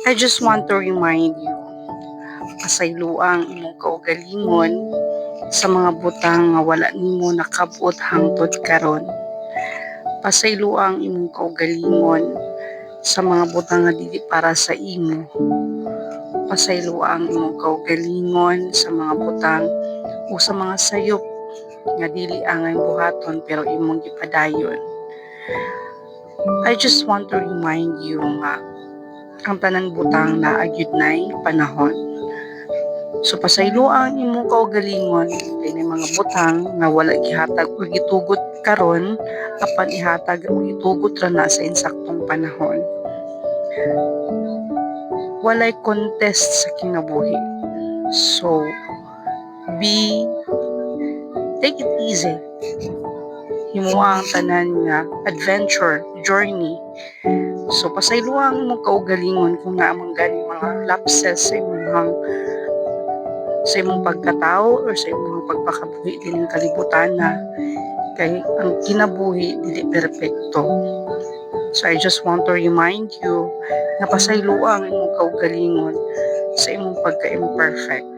I just want to remind you, pasayloang imong kaugalingon sa mga butang nga wala nimo nakabot hangtod karon. Pasayloang imong kaugalingon sa mga butang nga dili para sa imo. Pasayloang imong kaugalingon sa mga butang o sa mga sayop nga dili angay buhaton pero imong gipadayon. I just want to remind you nga ang tanan butang na agyud nay panahon. So pasaylo ang imong kaugalingon kay mga butang nga wala gihatag o gitugot karon apan ihatag o itugot ra na sa insaktong panahon. Walay contest sa kinabuhi. So take it easy. Himuha ang tanan nga adventure, journey. So pasaylo ang imong kaugalingon kung naamang gani mga lapses sa imong pagkatao or sa imong pagpakabuhi dining kalibutan na kay ang kinabuhi dili perpekto. So I just want to remind you na pasaylo ang imong kaugalingon sa imong pagka-imperfect.